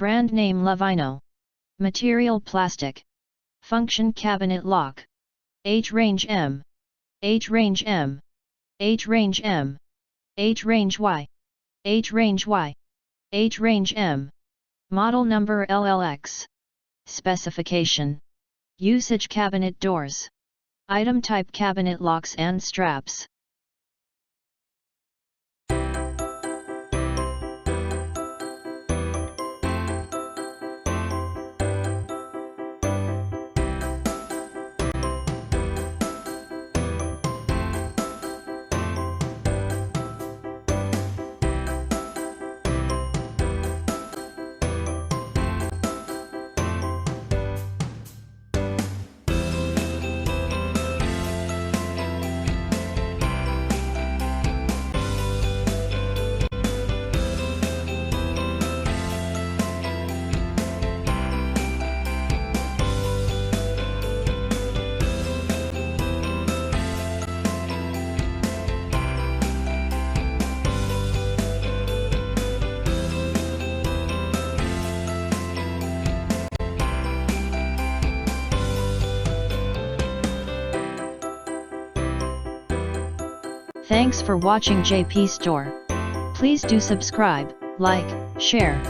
Brand name Lovyno. Material plastic. Function cabinet lock. H range M. H range M. H range M. H range Y. H range Y. H range M. Model number LLX. Specification. Usage cabinet doors. Item type cabinet locks and straps. Thanks for watching JP Store. Please do subscribe, like, share.